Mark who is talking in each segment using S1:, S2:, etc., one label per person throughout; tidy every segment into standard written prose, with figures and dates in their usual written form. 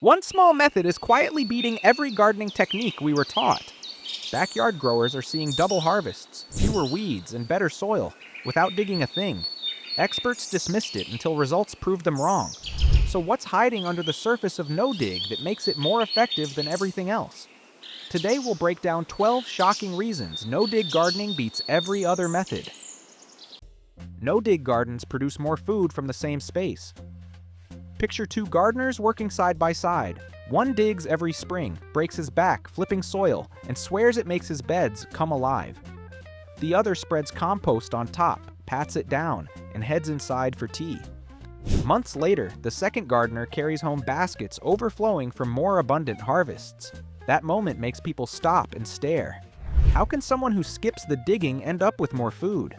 S1: One small method is quietly beating every gardening technique we were taught. Backyard growers are seeing double harvests, fewer weeds, and better soil, without digging a thing. Experts dismissed it until results proved them wrong. So what's hiding under the surface of no-dig that makes it more effective than everything else? Today we'll break down 12 shocking reasons no-dig gardening beats every other method. No-dig gardens produce more food from the same space. Picture two gardeners working side by side. One digs every spring, breaks his back flipping soil, and swears it makes his beds come alive. The other spreads compost on top, pats it down, and heads inside for tea. Months later, the second gardener carries home baskets overflowing from more abundant harvests. That moment makes people stop and stare. How can someone who skips the digging end up with more food?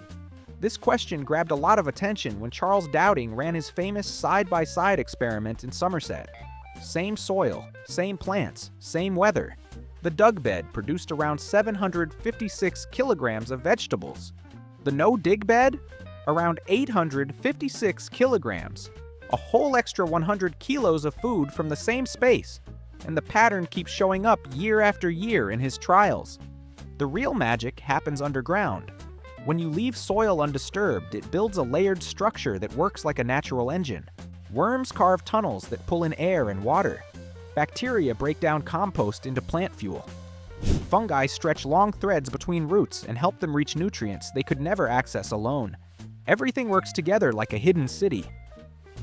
S1: This question grabbed a lot of attention when Charles Dowding ran his famous side-by-side experiment in Somerset. Same soil, same plants, same weather. The dug bed produced around 756 kilograms of vegetables. The no-dig bed? Around 856 kilograms. A whole extra 100 kilos of food from the same space. And the pattern keeps showing up year after year in his trials. The real magic happens underground. When you leave soil undisturbed, it builds a layered structure that works like a natural engine. Worms carve tunnels that pull in air and water. Bacteria break down compost into plant fuel. Fungi stretch long threads between roots and help them reach nutrients they could never access alone. Everything works together like a hidden city.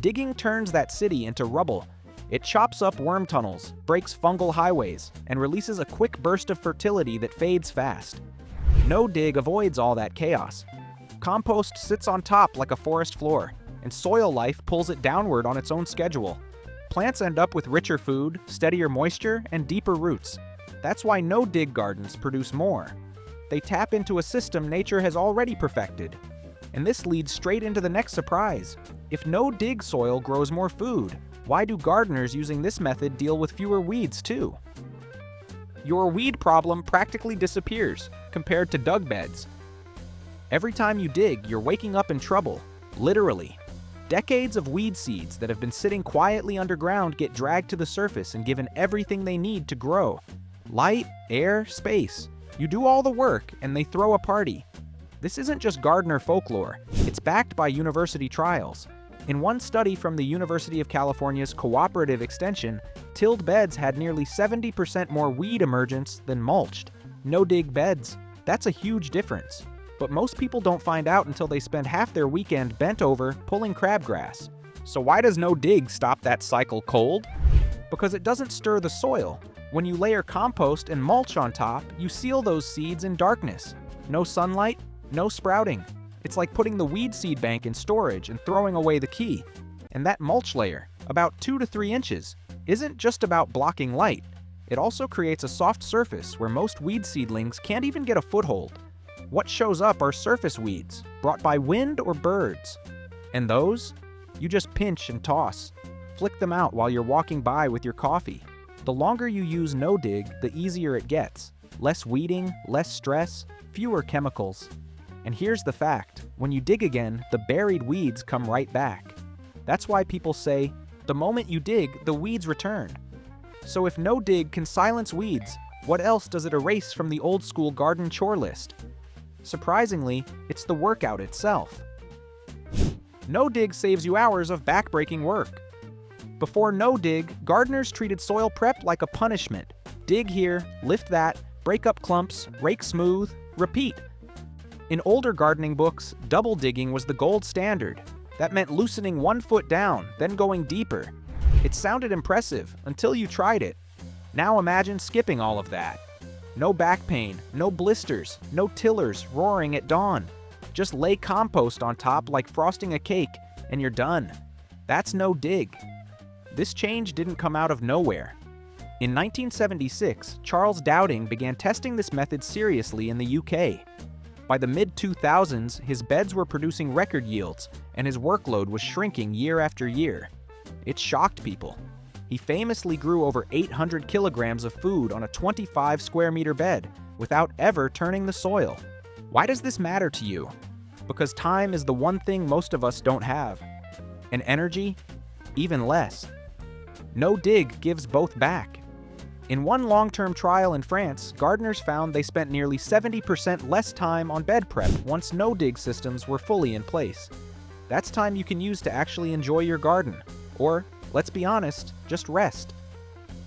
S1: Digging turns that city into rubble. It chops up worm tunnels, breaks fungal highways, and releases a quick burst of fertility that fades fast. No-dig avoids all that chaos. Compost sits on top like a forest floor, and soil life pulls it downward on its own schedule. Plants end up with richer food, steadier moisture, and deeper roots. That's why no-dig gardens produce more. They tap into a system nature has already perfected. And this leads straight into the next surprise. If no-dig soil grows more food, why do gardeners using this method deal with fewer weeds too? Your weed problem practically disappears compared to dug beds. Every time you dig, you're waking up in trouble, literally. Decades of weed seeds that have been sitting quietly underground get dragged to the surface and given everything they need to grow. Light, air, space. You do all the work and they throw a party. This isn't just gardener folklore, it's backed by university trials. In one study from the University of California's Cooperative Extension, tilled beds had nearly 70% more weed emergence than mulched. No-dig beds. That's a huge difference. But most people don't find out until they spend half their weekend bent over pulling crabgrass. So why does no-dig stop that cycle cold? Because it doesn't stir the soil. When you layer compost and mulch on top, you seal those seeds in darkness. No sunlight, no sprouting. It's like putting the weed seed bank in storage and throwing away the key. And that mulch layer, about 2 to 3 inches, isn't just about blocking light. It also creates a soft surface where most weed seedlings can't even get a foothold. What shows up are surface weeds, brought by wind or birds. And those? You just pinch and toss. Flick them out while you're walking by with your coffee. The longer you use no-dig, the easier it gets. Less weeding, less stress, fewer chemicals. And here's the fact, when you dig again, the buried weeds come right back. That's why people say, the moment you dig, the weeds return. So if no-dig can silence weeds, what else does it erase from the old-school garden chore list? Surprisingly, it's the workout itself. No-dig saves you hours of back-breaking work. Before no-dig, gardeners treated soil prep like a punishment. Dig here, lift that, break up clumps, rake smooth, repeat. In older gardening books, double digging was the gold standard. That meant loosening 1 foot down, then going deeper. It sounded impressive until you tried it. Now imagine skipping all of that. No back pain, no blisters, no tillers roaring at dawn. Just lay compost on top like frosting a cake, and you're done. That's no dig. This change didn't come out of nowhere. In 1976, Charles Dowding began testing this method seriously in the UK. By the mid-2000s, his beds were producing record yields, and his workload was shrinking year after year. It shocked people. He famously grew over 800 kilograms of food on a 25 square meter bed without ever turning the soil. Why does this matter to you? Because time is the one thing most of us don't have. And energy? Even less. No-dig gives both back. In one long-term trial in France, gardeners found they spent nearly 70% less time on bed prep once no-dig systems were fully in place. That's time you can use to actually enjoy your garden, or, let's be honest, just rest.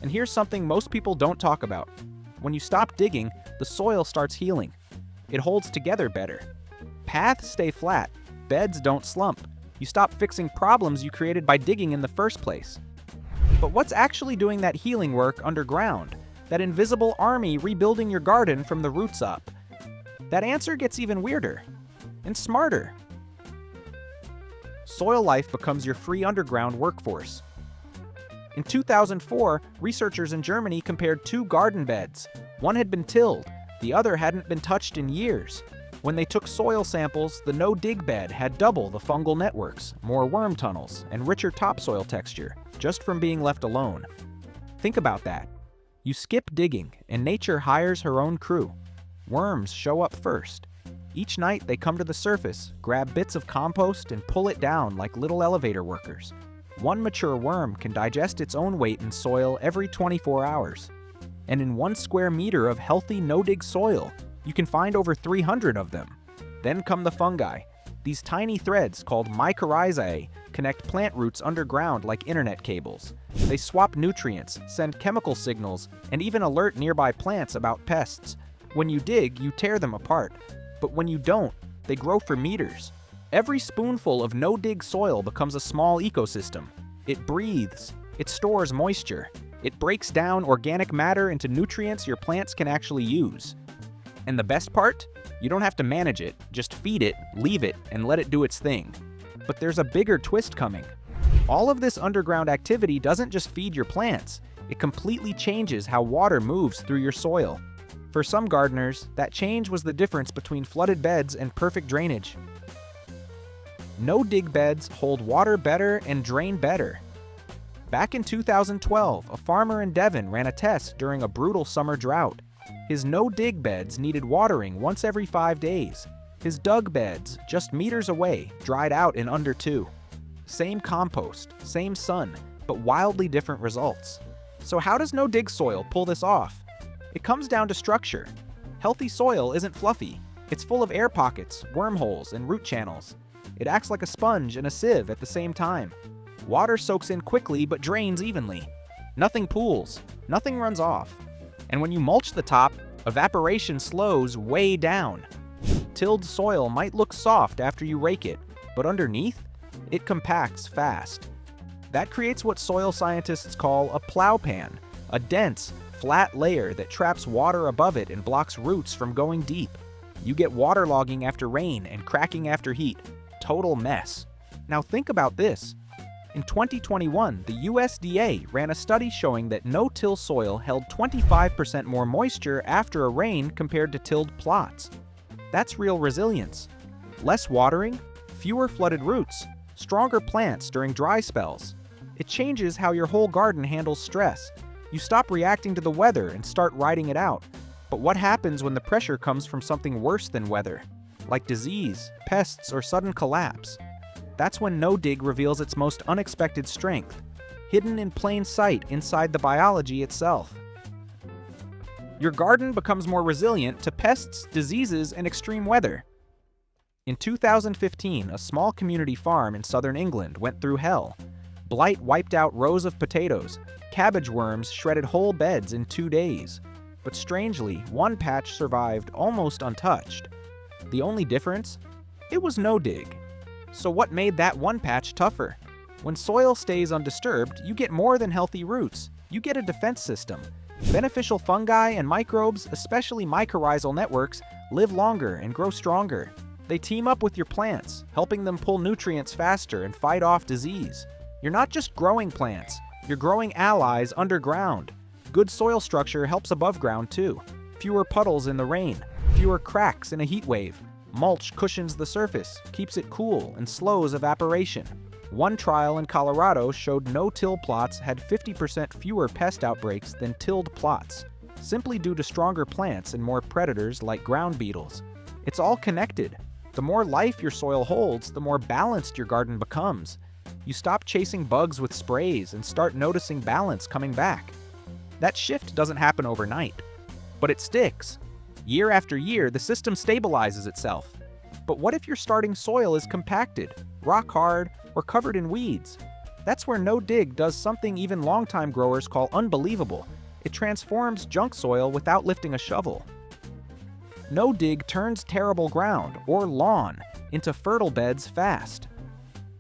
S1: And here's something most people don't talk about. When you stop digging, the soil starts healing. It holds together better. Paths stay flat, beds don't slump. You stop fixing problems you created by digging in the first place. But what's actually doing that healing work underground? That invisible army rebuilding your garden from the roots up? That answer gets even weirder and smarter. Soil life becomes your free underground workforce. In 2004, researchers in Germany compared two garden beds. One had been tilled, the other hadn't been touched in years. When they took soil samples, the no-dig bed had double the fungal networks, more worm tunnels, and richer topsoil texture, just from being left alone. Think about that. You skip digging, and nature hires her own crew. Worms show up first. Each night they come to the surface, grab bits of compost, and pull it down like little elevator workers. One mature worm can digest its own weight in soil every 24 hours. And in 1 square meter of healthy no-dig soil, you can find over 300 of them. Then come the fungi. These tiny threads, called mycorrhizae, connect plant roots underground like internet cables. They swap nutrients, send chemical signals, and even alert nearby plants about pests. When you dig, you tear them apart. But when you don't, they grow for meters. Every spoonful of no-dig soil becomes a small ecosystem. It breathes. It stores moisture. It breaks down organic matter into nutrients your plants can actually use. And the best part? You don't have to manage it. Just feed it, leave it, and let it do its thing. But there's a bigger twist coming. All of this underground activity doesn't just feed your plants. It completely changes how water moves through your soil. For some gardeners, that change was the difference between flooded beds and perfect drainage. No-dig beds hold water better and drain better. Back in 2012, a farmer in Devon ran a test during a brutal summer drought. His no-dig beds needed watering once every 5 days. His dug beds, just meters away, dried out in under 2. Same compost, same sun, but wildly different results. So how does no-dig soil pull this off? It comes down to structure. Healthy soil isn't fluffy. It's full of air pockets, wormholes, and root channels. It acts like a sponge and a sieve at the same time. Water soaks in quickly but drains evenly. Nothing pools, nothing runs off. And when you mulch the top, evaporation slows way down. Tilled soil might look soft after you rake it, but underneath, it compacts fast. That creates what soil scientists call a plowpan, a dense, flat layer that traps water above it and blocks roots from going deep. You get waterlogging after rain and cracking after heat. Total mess. Now think about this. In 2021, the USDA ran a study showing that no-till soil held 25% more moisture after a rain compared to tilled plots. That's real resilience. Less watering, fewer flooded roots, stronger plants during dry spells. It changes how your whole garden handles stress. You stop reacting to the weather and start riding it out. But what happens when the pressure comes from something worse than weather, like disease, pests, or sudden collapse? That's when no-dig reveals its most unexpected strength, hidden in plain sight inside the biology itself. Your garden becomes more resilient to pests, diseases, and extreme weather. In 2015, a small community farm in southern England went through hell. Blight wiped out rows of potatoes. Cabbage worms shredded whole beds in 2 days. But strangely, one patch survived almost untouched. The only difference? It was no-dig. So what made that one patch tougher? When soil stays undisturbed, you get more than healthy roots. You get a defense system. Beneficial fungi and microbes, especially mycorrhizal networks, live longer and grow stronger. They team up with your plants, helping them pull nutrients faster and fight off disease. You're not just growing plants, you're growing allies underground. Good soil structure helps above ground too. Fewer puddles in the rain, fewer cracks in a heat wave. Mulch cushions the surface, keeps it cool, and slows evaporation. One trial in Colorado showed no-till plots had 50% fewer pest outbreaks than tilled plots, simply due to stronger plants and more predators like ground beetles. It's all connected. The more life your soil holds, the more balanced your garden becomes. You stop chasing bugs with sprays and start noticing balance coming back. That shift doesn't happen overnight, but it sticks. Year after year, the system stabilizes itself. But what if your starting soil is compacted, rock hard, or covered in weeds? That's where no-dig does something even longtime growers call unbelievable. It transforms junk soil without lifting a shovel. No-dig turns terrible ground, or lawn, into fertile beds fast.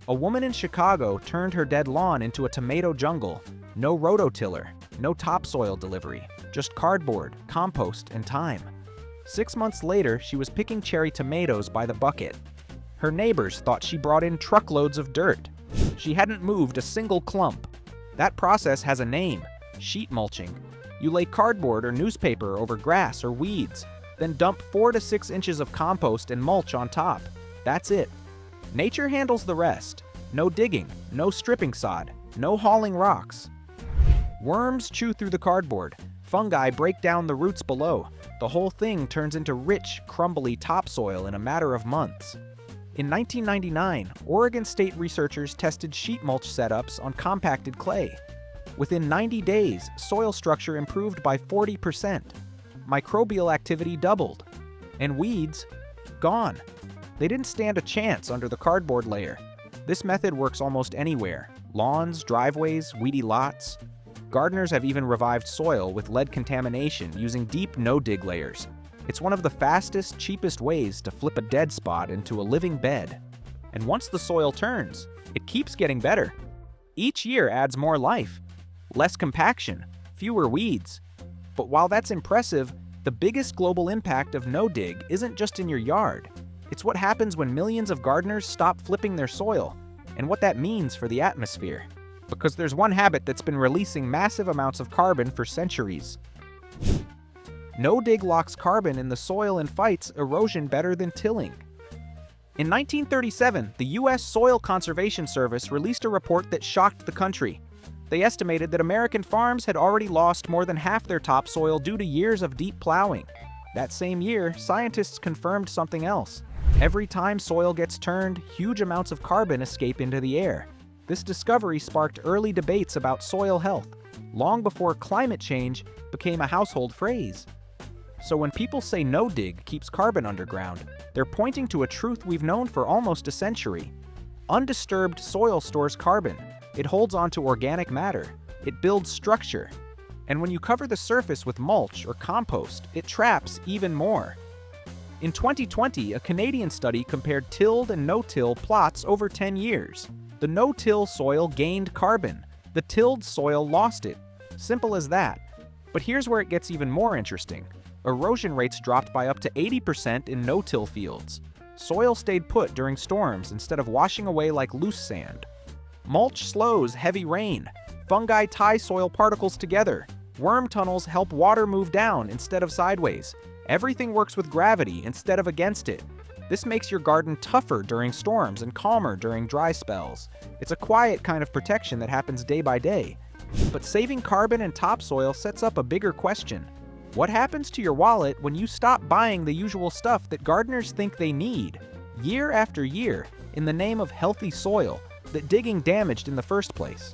S1: A woman in Chicago turned her dead lawn into a tomato jungle. No rototiller, no topsoil delivery, just cardboard, compost, and time. 6 months later, she was picking cherry tomatoes by the bucket. Her neighbors thought she brought in truckloads of dirt. She hadn't moved a single clump. That process has a name: sheet mulching. You lay cardboard or newspaper over grass or weeds, then dump 4 to 6 inches of compost and mulch on top. That's it. Nature handles the rest. No digging, no stripping sod, no hauling rocks. Worms chew through the cardboard. Fungi break down the roots below. The whole thing turns into rich, crumbly topsoil in a matter of months. In 1999, Oregon State researchers tested sheet mulch setups on compacted clay. Within 90 days, soil structure improved by 40%. Microbial activity doubled. And weeds? Gone. They didn't stand a chance under the cardboard layer. This method works almost anywhere: lawns, driveways, weedy lots. Gardeners have even revived soil with lead contamination using deep no-dig layers. It's one of the fastest, cheapest ways to flip a dead spot into a living bed. And once the soil turns, it keeps getting better. Each year adds more life, less compaction, fewer weeds. But while that's impressive, the biggest global impact of no-dig isn't just in your yard. It's what happens when millions of gardeners stop flipping their soil, and what that means for the atmosphere. Because there's one habit that's been releasing massive amounts of carbon for centuries. No-dig locks carbon in the soil and fights erosion better than tilling. In 1937, the U.S. Soil Conservation Service released a report that shocked the country. They estimated that American farms had already lost more than half their topsoil due to years of deep plowing. That same year, scientists confirmed something else. Every time soil gets turned, huge amounts of carbon escape into the air. This discovery sparked early debates about soil health, long before climate change became a household phrase. So when people say no-dig keeps carbon underground, they're pointing to a truth we've known for almost a century. Undisturbed soil stores carbon. It holds onto organic matter. It builds structure. And when you cover the surface with mulch or compost, it traps even more. In 2020, a Canadian study compared tilled and no-till plots over 10 years. The no-till soil gained carbon. The tilled soil lost it. Simple as that. But here's where it gets even more interesting. Erosion rates dropped by up to 80% in no-till fields. Soil stayed put during storms instead of washing away like loose sand. Mulch slows heavy rain. Fungi tie soil particles together. Worm tunnels help water move down instead of sideways. Everything works with gravity instead of against it. This makes your garden tougher during storms and calmer during dry spells. It's a quiet kind of protection that happens day by day. But saving carbon and topsoil sets up a bigger question. What happens to your wallet when you stop buying the usual stuff that gardeners think they need, year after year, in the name of healthy soil that digging damaged in the first place?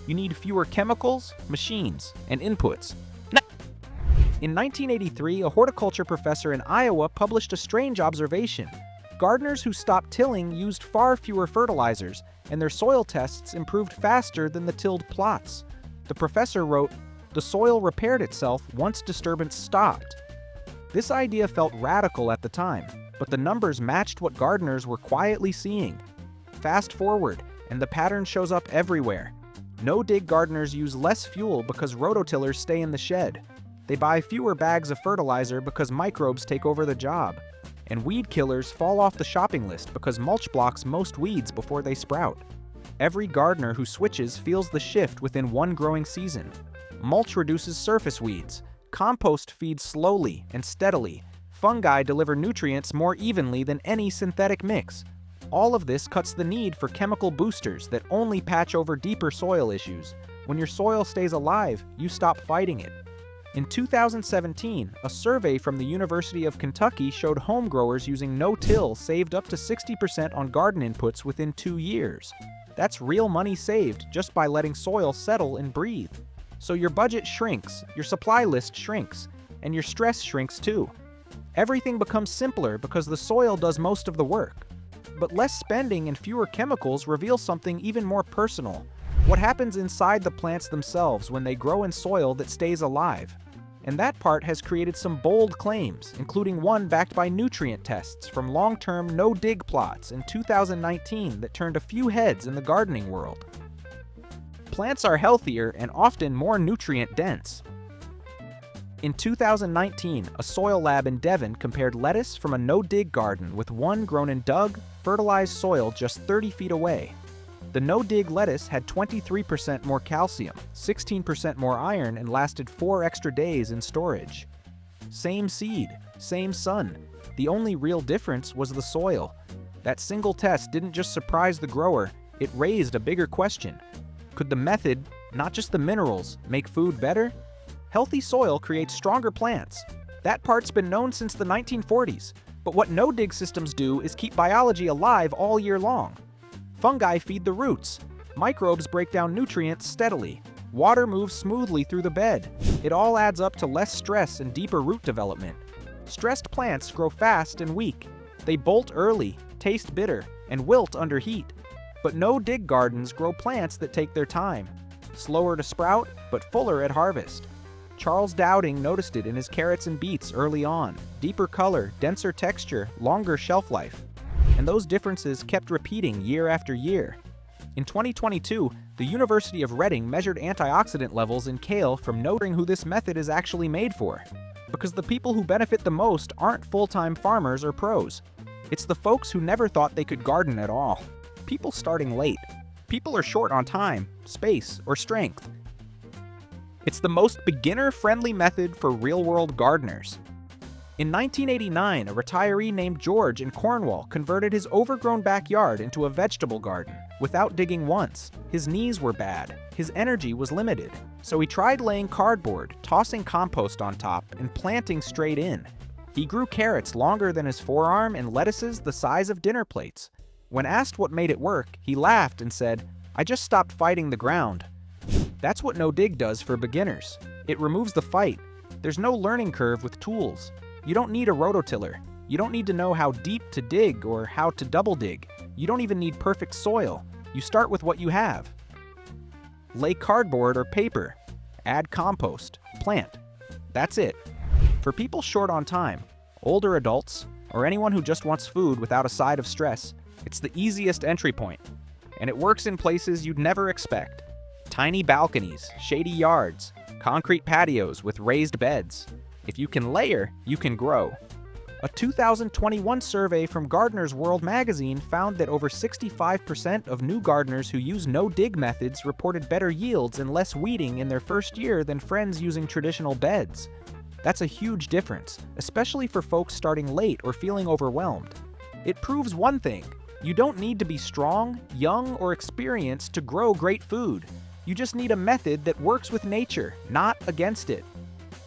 S1: You need fewer chemicals, machines, and inputs. In 1983, a horticulture professor in Iowa published a strange observation. Gardeners who stopped tilling used far fewer fertilizers, and their soil tests improved faster than the tilled plots. The professor wrote, "The soil repaired itself once disturbance stopped." This idea felt radical at the time, but the numbers matched what gardeners were quietly seeing. Fast forward, and the pattern shows up everywhere. No-dig gardeners use less fuel because rototillers stay in the shed. They buy fewer bags of fertilizer because microbes take over the job. And weed killers fall off the shopping list because mulch blocks most weeds before they sprout. Every gardener who switches feels the shift within one growing season. Mulch reduces surface weeds. Compost feeds slowly and steadily. Fungi deliver nutrients more evenly than any synthetic mix. All of this cuts the need for chemical boosters that only patch over deeper soil issues. When your soil stays alive, you stop fighting it. In 2017, a survey from the University of Kentucky showed home growers using no-till saved up to 60% on garden inputs within 2 years. That's real money saved just by letting soil settle and breathe. So your budget shrinks, your supply list shrinks, and your stress shrinks too. Everything becomes simpler because the soil does most of the work. But less spending and fewer chemicals reveal something even more personal: what happens inside the plants themselves when they grow in soil that stays alive. And that part has created some bold claims, including one backed by nutrient tests from long-term no-dig plots in 2019 that turned a few heads in the gardening world. Plants are healthier and often more nutrient-dense. In 2019, a soil lab in Devon compared lettuce from a no-dig garden with one grown in dug, fertilized soil just 30 feet away. The no-dig lettuce had 23% more calcium, 16% more iron, and lasted 4 extra days in storage. Same seed, same sun. The only real difference was the soil. That single test didn't just surprise the grower, it raised a bigger question. Could the method, not just the minerals, make food better? Healthy soil creates stronger plants. That part's been known since the 1940s, but what no-dig systems do is keep biology alive all year long. Fungi feed the roots. Microbes break down nutrients steadily. Water moves smoothly through the bed. It all adds up to less stress and deeper root development. Stressed plants grow fast and weak. They bolt early, taste bitter, and wilt under heat. But no-dig gardens grow plants that take their time. Slower to sprout, but fuller at harvest. Charles Dowding noticed it in his carrots and beets early on. Deeper color, denser texture, longer shelf life. And those differences kept repeating year after year. In 2022, the University of Reading measured antioxidant levels in kale from noting who this method is actually made for. Because the people who benefit the most aren't full-time farmers or pros. It's the folks who never thought they could garden at all. People starting late. People are short on time, space, or strength. It's the most beginner-friendly method for real-world gardeners. In 1989, a retiree named George in Cornwall converted his overgrown backyard into a vegetable garden without digging once. His knees were bad. His energy was limited. So he tried laying cardboard, tossing compost on top, and planting straight in. He grew carrots longer than his forearm and lettuces the size of dinner plates. When asked what made it work, he laughed and said, "I just stopped fighting the ground." That's what no-dig does for beginners. It removes the fight. There's no learning curve with tools. You don't need a rototiller. You don't need to know how deep to dig or how to double dig. You don't even need perfect soil. You start with what you have. Lay cardboard or paper. Add compost. Plant. That's it. For people short on time, older adults, or anyone who just wants food without a side of stress, it's the easiest entry point. And it works in places you'd never expect. Tiny balconies, shady yards, concrete patios with raised beds. If you can layer, you can grow. A 2021 survey from Gardener's World magazine found that over 65% of new gardeners who use no-dig methods reported better yields and less weeding in their first year than friends using traditional beds. That's a huge difference, especially for folks starting late or feeling overwhelmed. It proves one thing: you don't need to be strong, young, or experienced to grow great food. You just need a method that works with nature, not against it.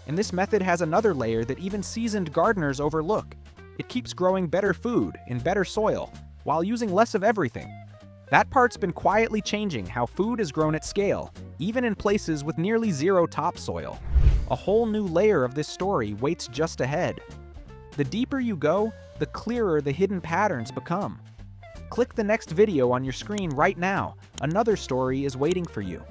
S1: And this method has another layer that even seasoned gardeners overlook. It keeps growing better food in better soil, while using less of everything. That part's been quietly changing how food is grown at scale, even in places with nearly zero topsoil. A whole new layer of this story waits just ahead. The deeper you go, the clearer the hidden patterns become. Click the next video on your screen right now. Another story is waiting for you.